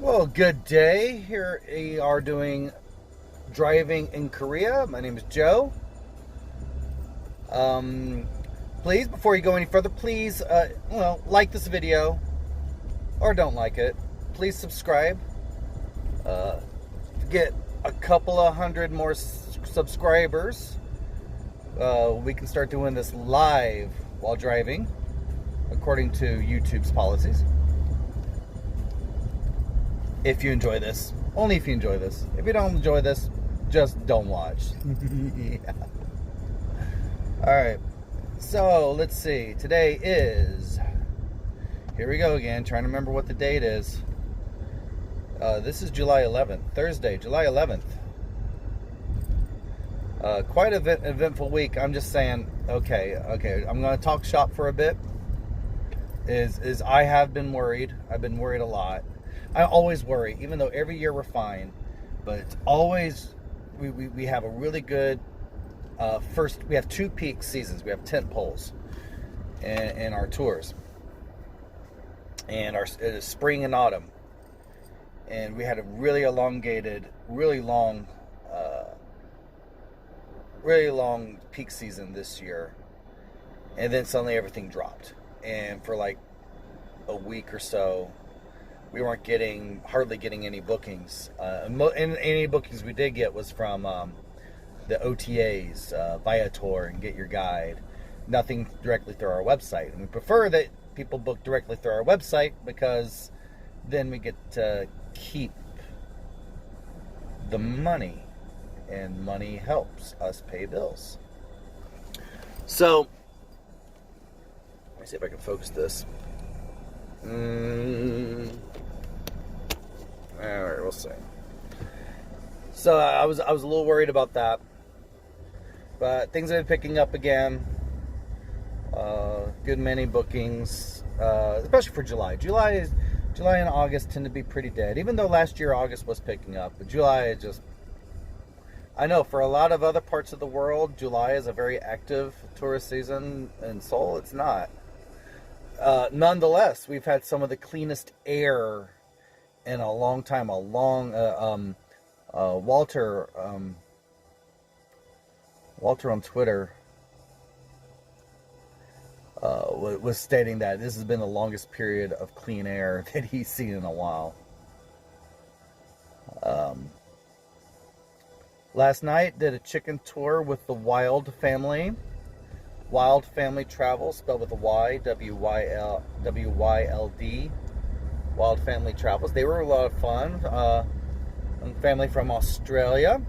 Well, good day. Here we are doing driving in Korea. My name is Joe. Please, before you go any further, please, like this video or don't like it. Please subscribe. Get a couple of hundred more subscribers. We can start doing this live while driving, according to YouTube's policies. If you enjoy this. Only if you enjoy this. If you don't enjoy this, just don't watch. Yeah. Alright. So, let's see. Today is... Here we go again. Trying to remember what the date is. This is July 11th. Thursday, July 11th. Quite an eventful week. I'm just saying, okay. I'm going to talk shop for a bit. I have been worried. I've been worried a lot. I always worry, even though every year we're fine, but it's always, we have a really good, we have two peak seasons. We have tent poles in our tours, and it is spring and autumn, and we had a really elongated, really long peak season this year, and then suddenly everything dropped, and for like a week or so, we weren't hardly getting any bookings. And any bookings we did get was from the OTAs, Viator and Get Your Guide. Nothing directly through our website. And we prefer that people book directly through our website because then we get to keep the money. And money helps us pay bills. So, let me see if I can focus this. Alright, we'll see. So I was a little worried about that, but things have been picking up again. Good many bookings, especially for July. July and August tend to be pretty dead. Even though last year August was picking up, but July is just. I know for a lot of other parts of the world, July is a very active tourist season. In Seoul, it's not. Nonetheless, we've had some of the cleanest air in a long time. Walter on Twitter was stating that this has been the longest period of clean air that he's seen in a while. Last night did a chicken tour with the Wyld family. Wyld Family Travel, spelled with a Y, W-Y-L-D. Wyld Family Travels. They were a lot of fun. A family from Australia,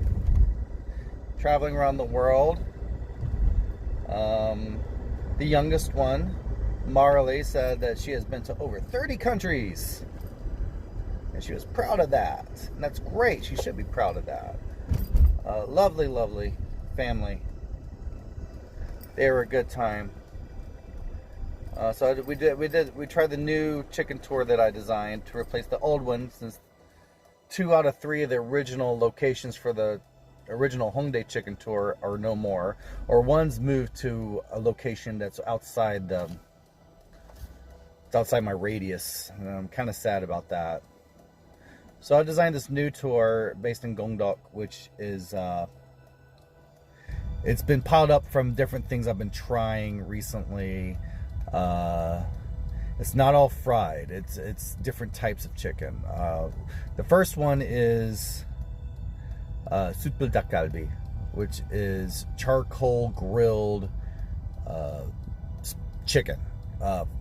traveling around the world. The youngest one, Marley, said that she has been to over 30 countries. And she was proud of that. And that's great. She should be proud of that. Lovely, lovely family. They were a good time. So we tried the new chicken tour that I designed to replace the old one, since 2 out of 3 of the original locations for the original Hongdae chicken tour are no more, or one's moved to a location that's outside my radius, and I'm kind of sad about that. So I designed this new tour based in Gongdeok, which is it's been piled up from different things I've been trying recently. It's not all fried. It's different types of chicken. The first one is supul dakgalbi, which is charcoal grilled chicken.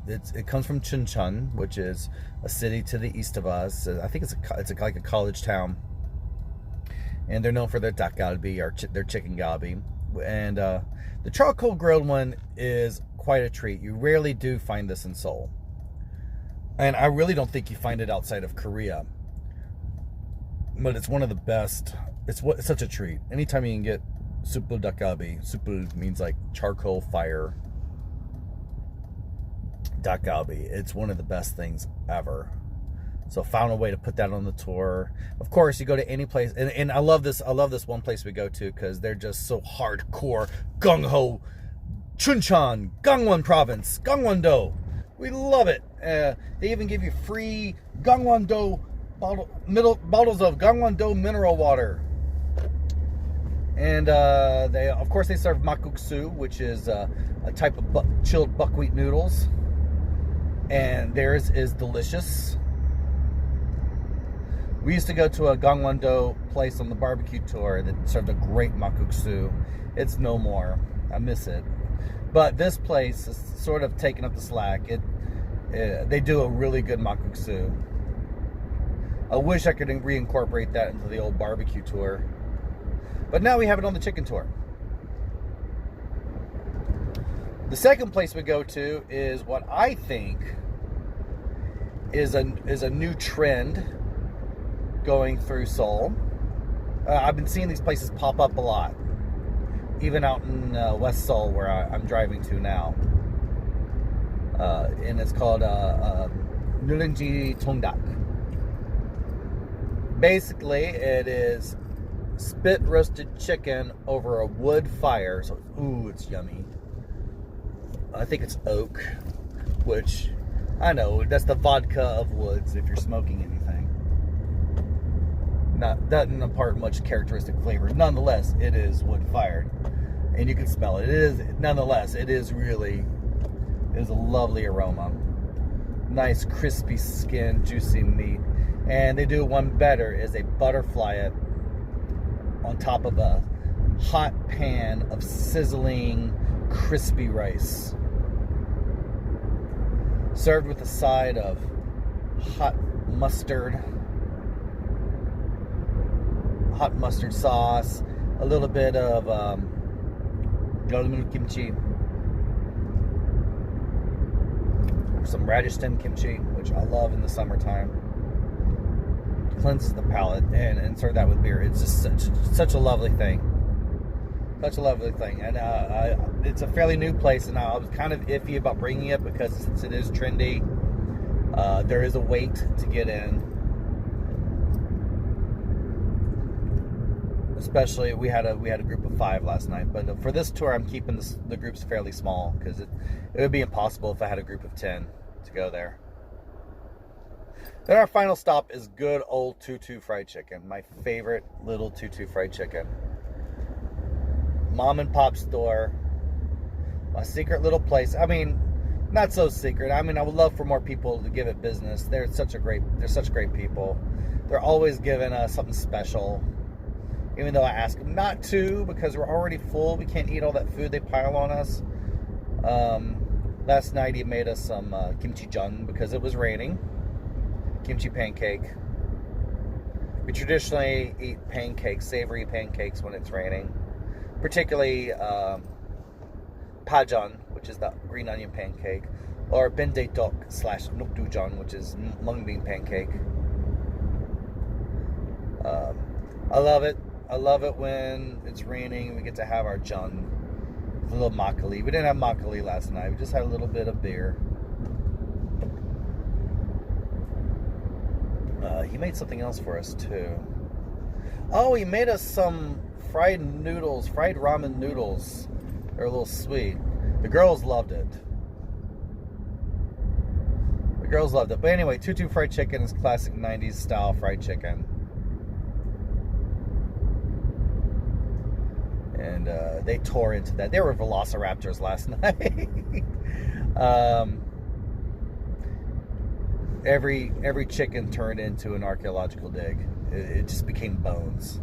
It comes from Chuncheon, which is a city to the east of us. I think it's like a college town, and they're known for their dakgalbi, or their chicken galbi. And the charcoal grilled one is quite a treat. You rarely do find this in Seoul, and I really don't think you find it outside of Korea. But it's one of the best. It's such a treat. Anytime you can get supul dakgalbi. Supul means like charcoal fire. Dakgalbi. It's one of the best things ever. So found a way to put that on the tour. Of course, you go to any place, and I love this one place we go to because they're just so hardcore, gung-ho, Chuncheon, Gangwon Province, Gangwon-do. We love it. They even give you free Gangwon-do bottles of Gangwon-do mineral water. And they, of course, they serve makguksu, which is a type of chilled buckwheat noodles. And theirs is delicious. We used to go to a Gangwon-do place on the barbecue tour that served a great makguksu. It's no more. I miss it. But this place is sort of taking up the slack. They do a really good makguksu. I wish I could reincorporate that into the old barbecue tour. But now we have it on the chicken tour. The second place we go to is what I think is a new trend going through Seoul. I've been seeing these places pop up a lot, even out in West Seoul, where I'm driving to now. And it's called Nulinji Tongdak. Basically, it is spit roasted chicken over a wood fire. So, ooh, it's yummy. I think it's oak, which I know that's the vodka of woods if you're smoking anything. Doesn't impart much characteristic flavors. Nonetheless, it is wood fired, and you can smell it. It is a lovely aroma. Nice crispy skin, juicy meat, and they do one better is they butterfly it on top of a hot pan of sizzling crispy rice, served with a side of hot mustard sauce, a little bit of kimchi, some radish stem kimchi, which I love in the summertime. Cleanses the palate, and serve that with beer. It's just such a lovely thing. Such a lovely thing. And it's a fairly new place, and I was kind of iffy about bringing it because since it is trendy, there is a wait to get in. Especially, we had a group of 5 last night, but for this tour, I'm keeping the groups fairly small because it would be impossible if I had a group of 10 to go there. Then our final stop is good old Tutu fried chicken, my favorite little Tutu fried chicken. Mom and pop store, my secret little place. I mean, not so secret. I mean, I would love for more people to give it business. They're such great people. They're always giving us something special. Even though I ask them not to because we're already full. We can't eat all that food they pile on us. Last night he made us some kimchi jang because it was raining. Kimchi pancake. We traditionally eat pancakes, savory pancakes when it's raining. Particularly pajeon, which is the green onion pancake. Or bendaetok / nukdujang, which is mung bean pancake. I love it. I love it when it's raining and we get to have our jang with a little makgeolli. We didn't have makgeolli last night. We just had a little bit of beer. He made something else for us too. Oh, he made us some fried ramen noodles. They're a little sweet. The girls loved it. But anyway, Tutu fried chicken is classic 90s style fried chicken. And they tore into that. They were velociraptors last night. Every chicken turned into an archaeological dig. It just became bones.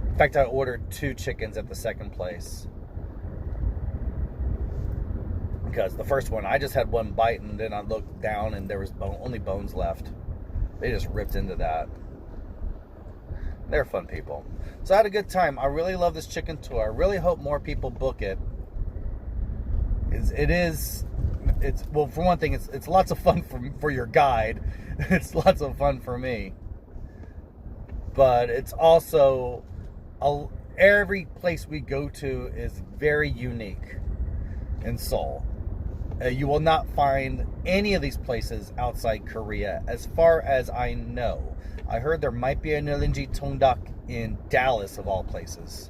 In fact, I ordered 2 chickens at the second place. Because the first one, I just had one bite, and then I looked down and there was only bones left. They just ripped into that. They're fun people. So I had a good time. I really love this chicken tour. I really hope more people book it. Well, for one thing, it's lots of fun for your guide. It's lots of fun for me. But it's also every place we go to is very unique in Seoul. You will not find any of these places outside Korea, as far as I know. I heard there might be a Nulinji Tongdak in Dallas, of all places.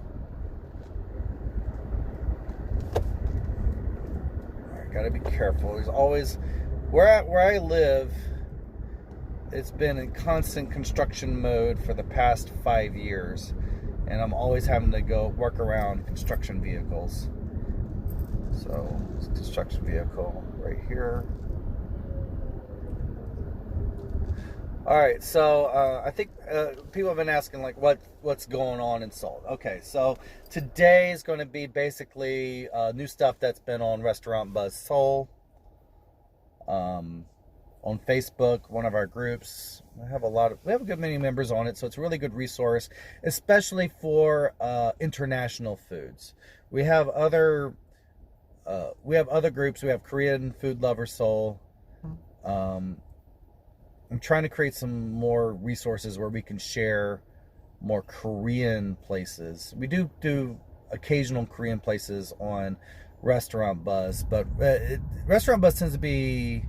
Gotta be careful. There's always where I live it's been in constant construction mode for the past 5 years, and I'm always having to go work around construction vehicles. So, it's a construction vehicle right here. Alright, so I think people have been asking, like, what's going on in Seoul. Okay, so today is going to be basically new stuff that's been on Restaurant Buzz Seoul. On Facebook, one of our groups. We have a good many members on it, so it's a really good resource, especially for international foods. We have other groups. We have Korean Food Lover Seoul. I'm trying to create some more resources where we can share more Korean places. We do occasional Korean places on Restaurant Buzz, but Restaurant Buzz tends to be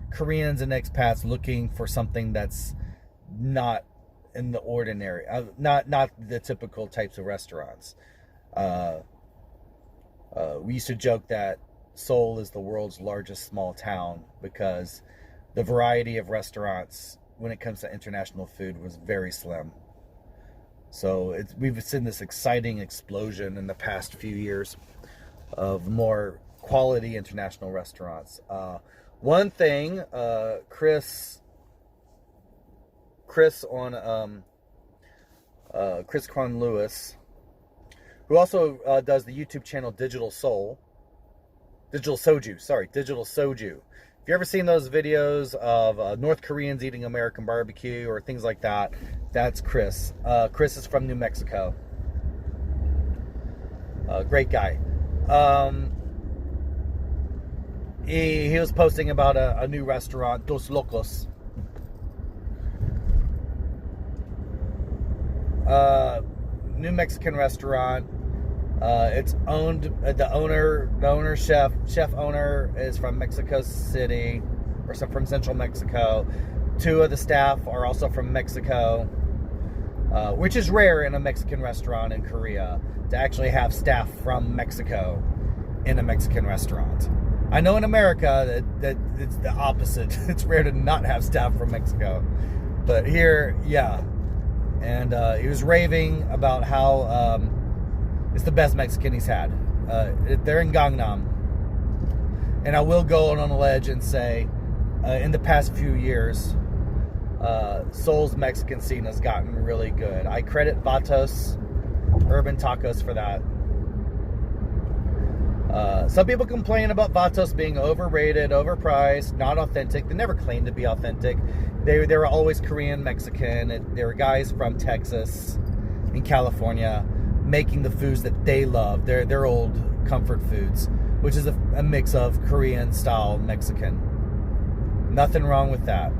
Koreans and expats looking for something that's not in the ordinary, not the typical types of restaurants. We used to joke that Seoul is the world's largest small town because the variety of restaurants when it comes to international food was very slim. So we've seen this exciting explosion in the past few years of more quality international restaurants. One thing, Chris on Chris Cron Lewis, who also does the YouTube channel Digitalsoju. If you ever seen those videos of North Koreans eating American barbecue or things like that, that's Chris. Chris is from New Mexico. Great guy. He was posting about a new restaurant, Dos Locos. New Mexican restaurant. It's owned, the chef owner is from Mexico City, or from Central Mexico. 2 of the staff are also from Mexico, which is rare in a Mexican restaurant in Korea to actually have staff from Mexico in a Mexican restaurant. I know in America that it's the opposite. It's rare to not have staff from Mexico, but here, yeah. And he was raving about how it's the best Mexican he's had. They're in Gangnam. And I will go on a ledge and say, in the past few years, Seoul's Mexican scene has gotten really good. I credit Vatos Urban Tacos for that. Some people complain about Vatos being overrated, overpriced, not authentic. They never claimed to be authentic. They were always Korean, Mexican. They were guys from Texas and California making the foods that they love. Their old comfort foods, which is a mix of Korean style Mexican. Nothing wrong with that.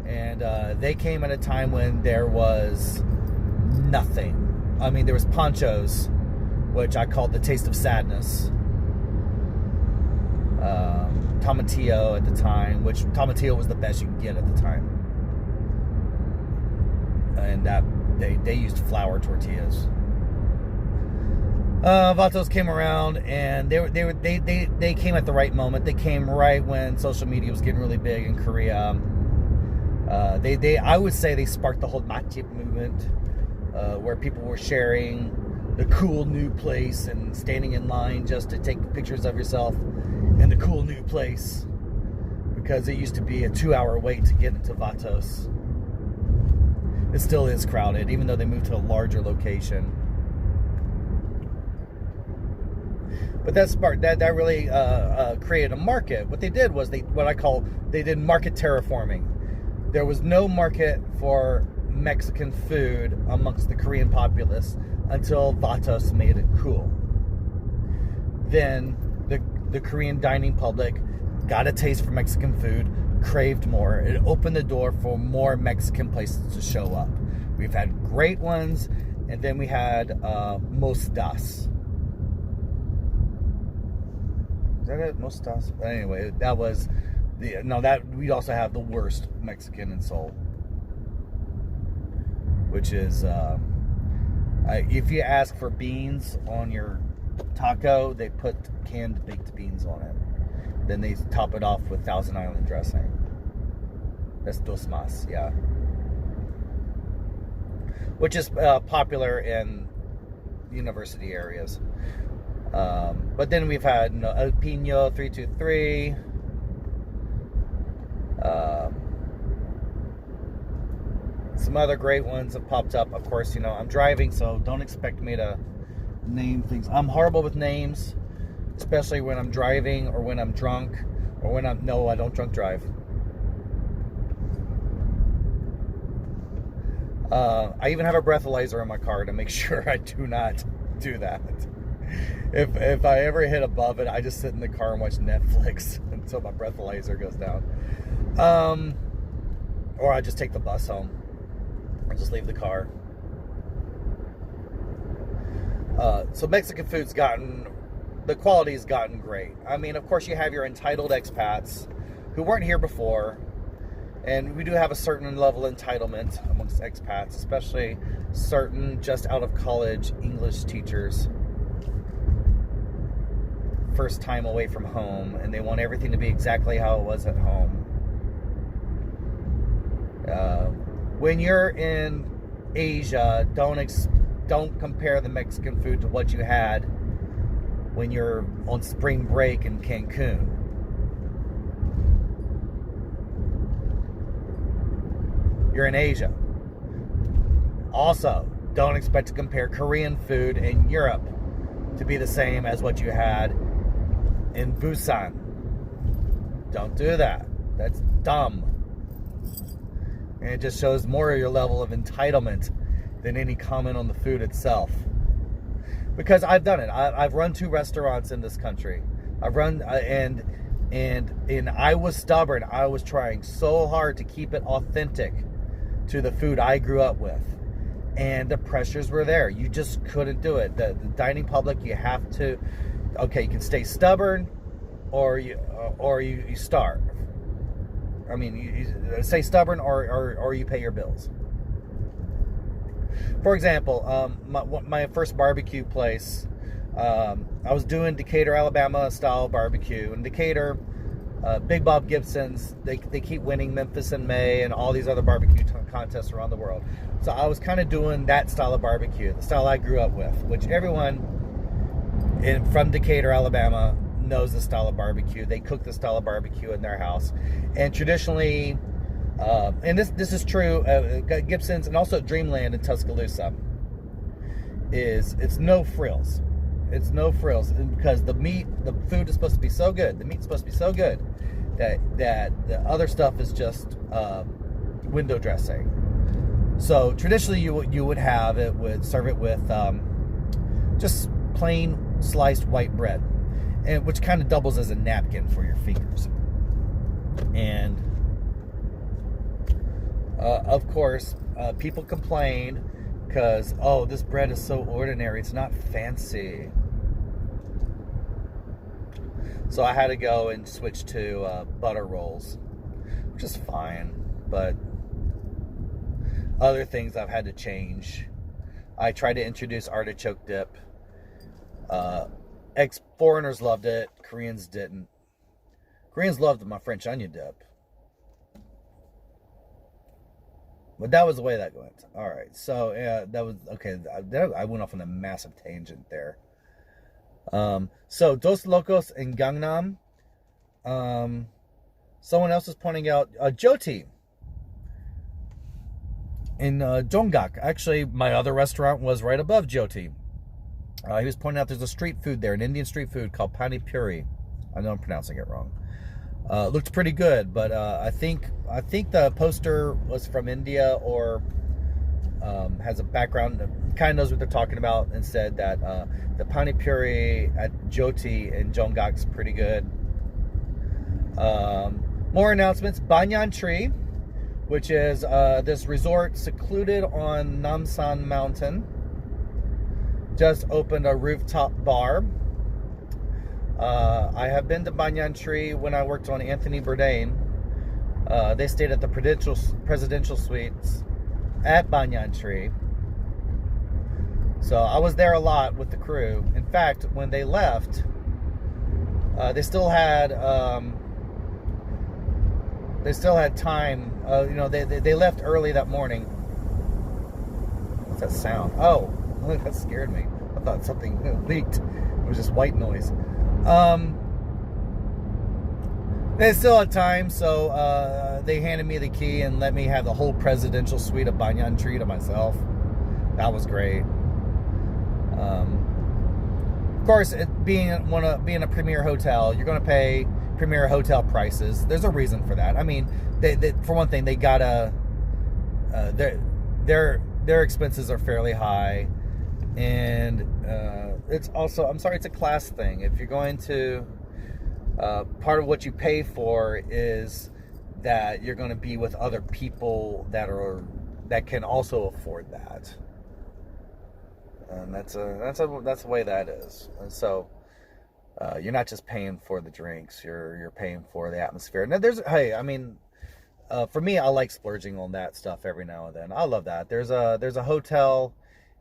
And they came at a time when there was nothing. I mean, there was Pancho's, which I called the taste of sadness. Tomatillo at the time, which Tomatillo was the best you could get at the time. And that they used flour tortillas. Vatos came around, and they came at the right moment. They came right when social media was getting really big in Korea. I would say they sparked the whole matchip movement, where people were sharing the cool new place and standing in line just to take pictures of yourself in the cool new place, because it used to be a 2-hour wait to get into Vatos. It still is crowded, even though they moved to a larger location. But that really created a market. What they did was they did market terraforming. There was no market for Mexican food amongst the Korean populace until Vatos made it cool. Then the Korean dining public got a taste for Mexican food, craved more. It opened the door for more Mexican places to show up. We've had great ones, and then we had Mostas. Is that it? Mostas? But anyway, that was we also have the worst Mexican in Seoul, which is if you ask for beans on your taco, they put canned baked beans on it. Then they top it off with Thousand Island dressing. That's dos mas, yeah. Which is popular in university areas. But then we've had El Pino 323. Some other great ones have popped up. Of course, I'm driving, so don't expect me to name things. I'm horrible with names, especially when I'm driving or when I'm drunk or when no, I don't drunk drive. I even have a breathalyzer in my car to make sure I do not do that. If I ever hit above it, I just sit in the car and watch Netflix until my breathalyzer goes down. Or I just take the bus home. Or just leave the car. So Mexican food's the quality's gotten great. I mean, of course, you have your entitled expats who weren't here before. And we do have a certain level of entitlement amongst expats, especially certain just out of college English teachers. First time away from home, and they want everything to be exactly how it was at home. When you're in Asia, don't compare the Mexican food to what you had when you're on spring break in Cancun. You're in Asia. Also, don't expect to compare Korean food in Europe to be the same as what you had in Busan. Don't do that. That's dumb. And it just shows more of your level of entitlement than any comment on the food itself. Because I've done it. I've run 2 restaurants in this country. I've run and I was stubborn. I was trying so hard to keep it authentic to the food I grew up with. And the pressures were there. You just couldn't do it. The dining public, you have to, okay, you can stay stubborn or you starve. I mean, you stay stubborn or you pay your bills. For example, my first barbecue place, I was doing Decatur, Alabama style barbecue. In Decatur, Big Bob Gibson's, they keep winning Memphis in May and all these other barbecue contests around the world. So I was kind of doing that style of barbecue, the style I grew up with, which everyone from Decatur, Alabama knows the style of barbecue. They cook the style of barbecue in their house. And traditionally, and this is true, Gibson's and also Dreamland in Tuscaloosa, it's no frills. It's no frills because the food is supposed to be so good. The meat's supposed to be so good that the other stuff is just window dressing. So traditionally, you would serve it with just plain sliced white bread, and which kind of doubles as a napkin for your fingers. And of course, people complain because, oh, this bread is so ordinary. It's not fancy. So I had to go and switch to butter rolls, which is fine. But other things I've had to change. I tried to introduce artichoke dip. Ex-foreigners loved it. Koreans didn't. Koreans loved my French onion dip. But that was the way that went. All right. So that was okay. I went off on a massive tangent there. So Dos Locos in Gangnam. Someone else is pointing out Jyoti in Jonggak. Actually, my other restaurant was right above Jyoti. He was pointing out there's a street food there, an Indian street food called pani puri. I know I'm pronouncing it wrong. Looked pretty good, but I think the poster was from India or has a background, kind of knows what they're talking about, and said that the pani puri at Jyoti in Jonggak is pretty good. More announcements. Banyan Tree, which is this resort secluded on Namsan Mountain, just opened a rooftop bar. I have been to Banyan Tree when I worked on Anthony Bourdain. They stayed at the presidential suites at Banyan Tree. So I was there a lot with the crew. In fact, when they left, they still had they still had time. You know, they left early that morning. What's that sound? Oh, that scared me. I thought something leaked. It was just white noise. They still had time, so they handed me the key and let me have the whole presidential suite of Banyan Tree to myself. That was great. Of course, being a premier hotel, you're going to pay premier hotel prices. There's a reason for that. I mean, they for one thing, they gotta their expenses are fairly high, and it's also, I'm sorry, it's a class thing. If you're going to part of what you pay for is that you're going to be with other people that can also afford that. And that's the way that is. And so you're not just paying for the drinks, you're paying for the atmosphere. Now for me, I like splurging on that stuff every now and then. I love that. There's a hotel,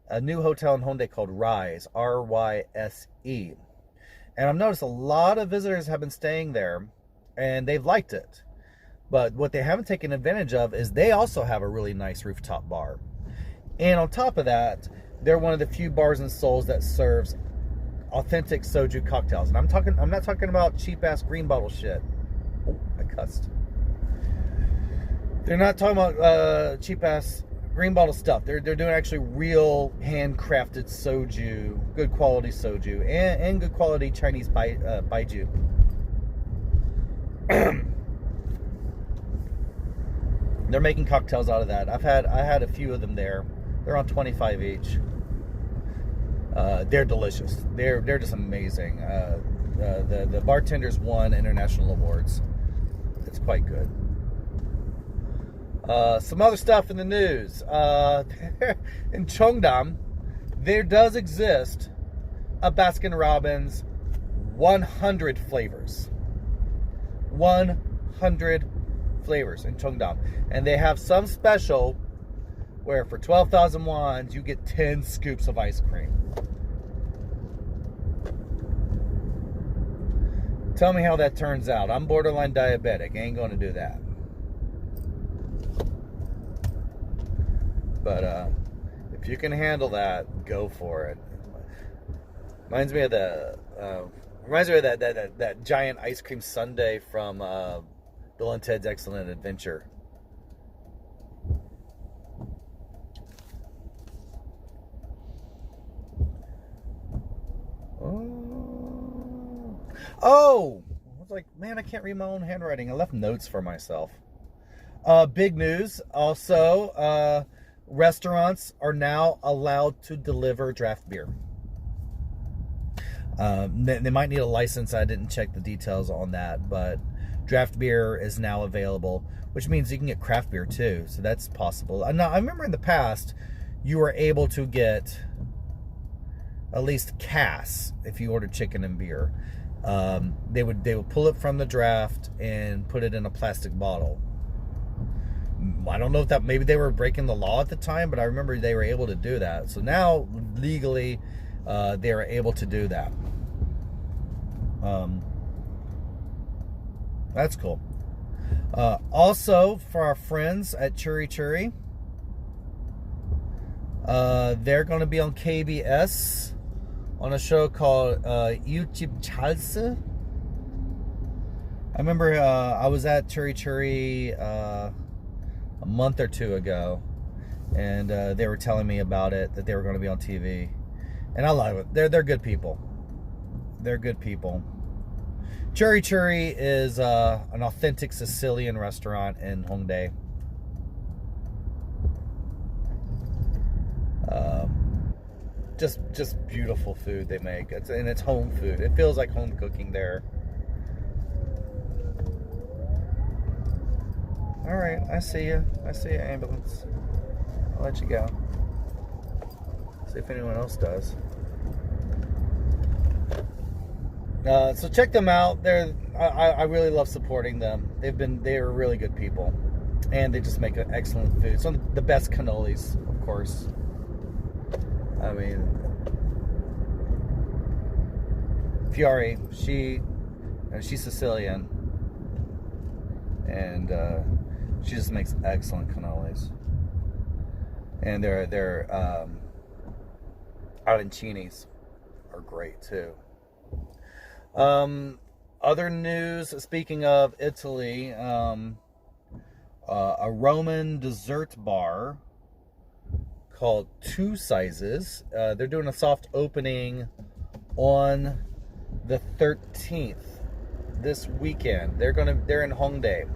a new hotel in Hyundai called Ryse, R-Y-S-E. And I've noticed a lot of visitors have been staying there and they've liked it. But what they haven't taken advantage of is they also have a really nice rooftop bar. And on top of that, they're one of the few bars in Seoul that serves authentic soju cocktails. And I'm not talking about cheap ass green bottle shit. Oh, I cussed. They're not talking about cheap ass green bottle stuff. They're doing actually real handcrafted soju, good quality soju, and good quality Chinese baijiu. They're making cocktails out of that. I had a few of them there. They're on $25 each. They're delicious. They're just amazing. The bartenders won international awards. It's quite good. Some other stuff in the news. In Cheongdam, there does exist a Baskin Robbins 100 flavors. 100 flavors in Cheongdam. And they have some special where for 12,000 wons, you get 10 scoops of ice cream. Tell me how that turns out. I'm borderline diabetic. I ain't going to do that. But if you can handle that, go for it. Reminds me of that giant ice cream sundae from Bill and Ted's Excellent Adventure. Oh, I was like, man, I can't read my own handwriting. I left notes for myself. Big news. Also, restaurants are now allowed to deliver draft beer. They might need a license. I didn't check the details on that, but draft beer is now available, which means you can get craft beer too. So that's possible. Now, I remember in the past, you were able to get at least cass if you ordered chicken and beer. They would pull it from the draft and put it in a plastic bottle. I don't know if that, maybe they were breaking the law at the time, but I remember they were able to do that. So now legally they are able to do that. That's cool. Also, for our friends at Ciuri Ciuri, they're going to be on KBS on a show called Digitalsoju. I remember I was at Ciuri Ciuri a month or two ago, and they were telling me about it, that they were going to be on TV, and I love it. They're good people. They're good people. Ciuri Ciuri is an authentic Sicilian restaurant in Hyundai. Just beautiful food they make. It's home food. It feels like home cooking there. All right, I see you. I see you, ambulance. I'll let you go. See if anyone else does. So check them out. I really love supporting them. They're really good people, and they just make an excellent food. Some of the best cannolis, of course. I mean, Fiore, she's Sicilian. and she just makes excellent cannolis. And their arancinis are great too. Other news, speaking of Italy, a Roman dessert bar called Two Sizes. They're doing a soft opening on the 13th this weekend. They're in Hongdae.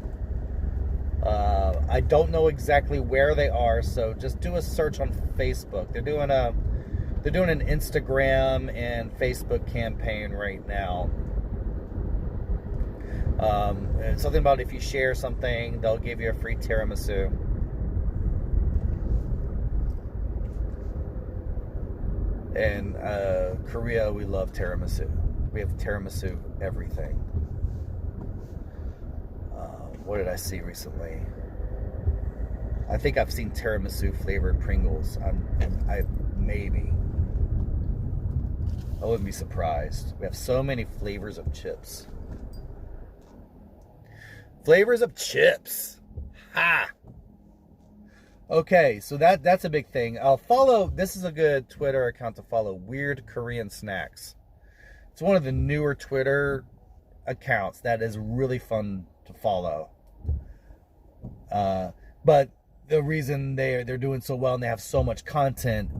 I don't know exactly where they are, so just do a search on Facebook. They're doing an Instagram and Facebook campaign right now. It's something about if you share something, they'll give you a free tiramisu. In Korea, we love tiramisu. We have tiramisu everything. What did I see recently? I think I've seen tiramisu flavored Pringles. Maybe. I wouldn't be surprised. We have so many flavors of chips. Flavors of chips. Ha! Okay, so that's a big thing. I'll follow. This is a good Twitter account to follow. Weird Korean Snacks. It's one of the newer Twitter accounts that is really fun to follow. But the reason they're doing so well and they have so much content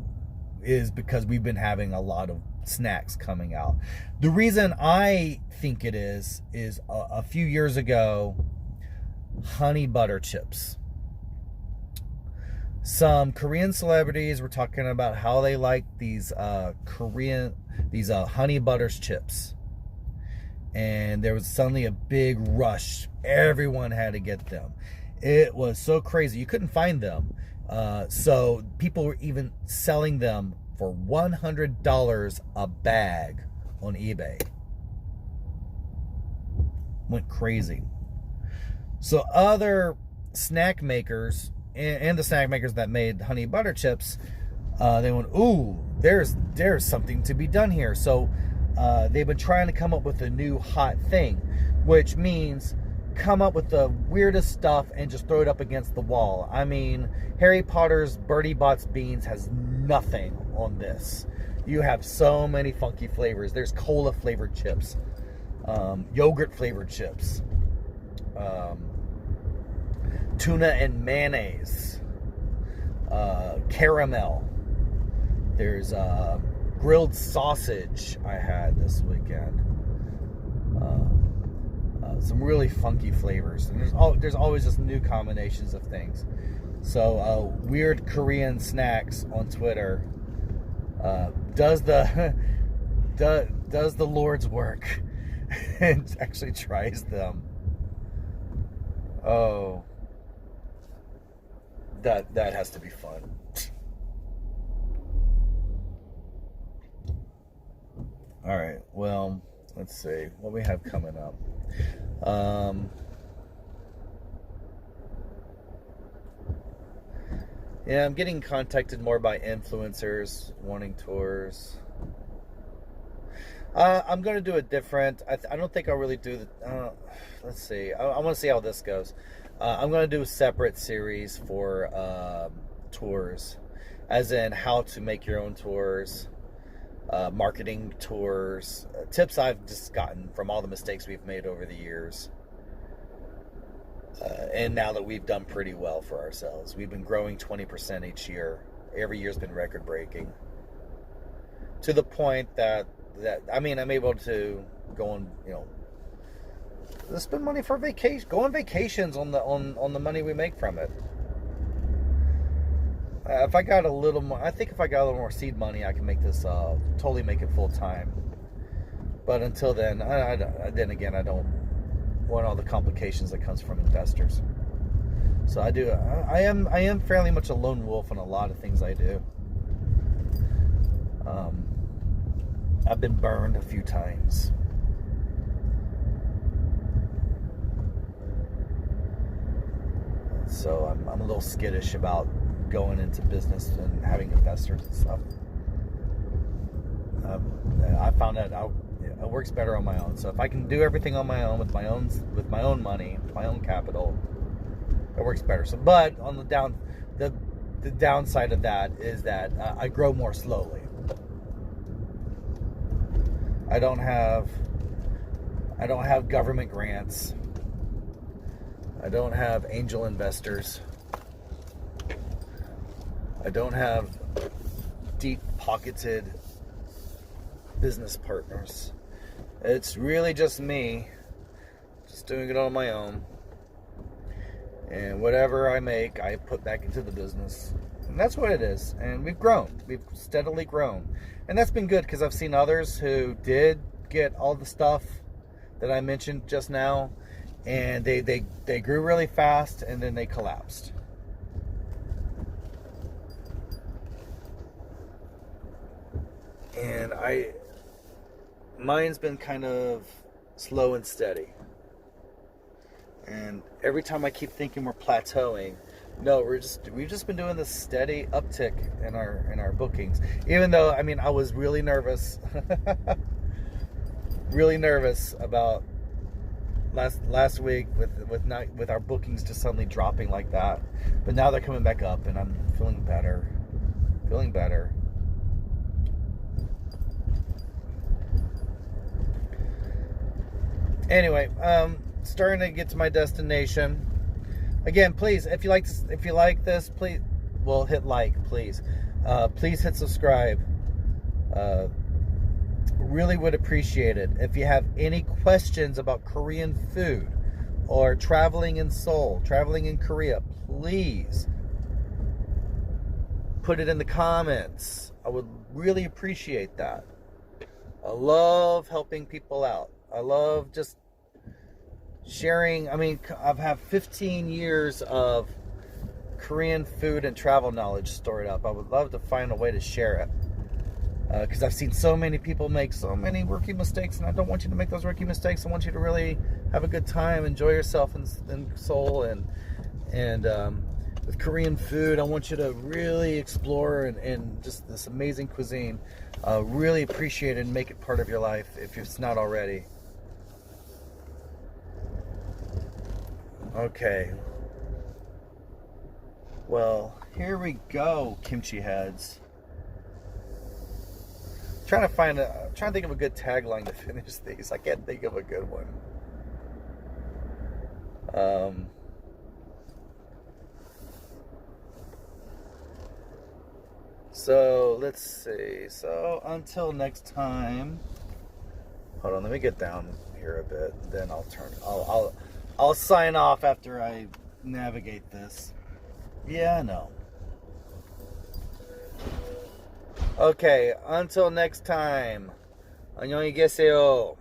is because we've been having a lot of snacks coming out. The reason I think it is a few years ago, honey butter chips. Some Korean celebrities were talking about how they like these honey butters chips. And there was suddenly a big rush. Everyone had to get them. It was so crazy. You couldn't find them. So people were even selling them for $100 a bag on eBay. Went crazy. So other snack makers and the snack makers that made honey butter chips, they went, ooh, there's something to be done here. So they've been trying to come up with a new hot thing, which means come up with the weirdest stuff and just throw it up against the wall. I mean, Harry Potter's Bertie Bott's Beans has nothing on this. You have so many funky flavors. There's cola flavored chips, yogurt flavored chips, tuna and mayonnaise, caramel. There's grilled sausage I had this weekend. Some really funky flavors. And there's always just new combinations of things. So Weird Korean Snacks on Twitter does the Lord's work and actually tries them. Oh, that has to be fun. All right, well, let's see what we have coming up. Yeah, I'm getting contacted more by influencers wanting tours. I'm going to do it different. I don't think I'll really do the... let's see. I want to see how this goes. I'm going to do a separate series for tours. As in how to make your own tours. Marketing tours. Tips I've just gotten from all the mistakes we've made over the years. And now that we've done pretty well for ourselves. We've been growing 20% each year. Every year's been record breaking. To the point that I'm able to go on, spend money for vacation, go on vacations on the money we make from it. If I got a little more, I think if I got a little more seed money, I can make this totally make it full time. But until then, then again, I don't want all the complications that comes from investors. So I am fairly much a lone wolf on a lot of things I do. I've been burned a few times. So I'm a little skittish about going into business and having investors and stuff. I found that it works better on my own. So if I can do everything on my own with my own money, my own capital. It works better. So, but on the downside of that is that I grow more slowly. I don't have government grants. I don't have angel investors. I don't have deep-pocketed business partners. It's really just me, just doing it on my own. And whatever I make, I put back into the business. And that's what it is. And we've grown. We've steadily grown. And that's been good because I've seen others who did get all the stuff that I mentioned just now. And they grew really fast and then they collapsed. And mine's been kind of slow and steady. And every time I keep thinking we're plateauing, no, we've just been doing this steady uptick in our bookings. Even though, I mean, I was really nervous, really nervous about last week with our bookings just suddenly dropping like that. But now they're coming back up, and I'm feeling better. Anyway, starting to get to my destination. Again, please, if you like this, please, well, hit like, please. Please hit subscribe. Really would appreciate it. If you have any questions about Korean food or traveling in Seoul, traveling in Korea, please put it in the comments. I would really appreciate that. I love helping people out. I love just sharing. I mean, I've had 15 years of Korean food and travel knowledge stored up. I would love to find a way to share it. Because I've seen so many people make so many rookie mistakes, and I don't want you to make those rookie mistakes. I want you to really have a good time, enjoy yourself in Seoul, and with Korean food, I want you to really explore and just this amazing cuisine. Really appreciate it and make it part of your life if it's not already. Okay. Well, here we go, kimchi heads. Trying to think of a good tagline to finish these. I can't think of a good one. So let's see. So until next time. Hold on, let me get down here a bit. Then I'll sign off after I navigate this. Yeah, I know. Okay, until next time. 안녕히 계세요.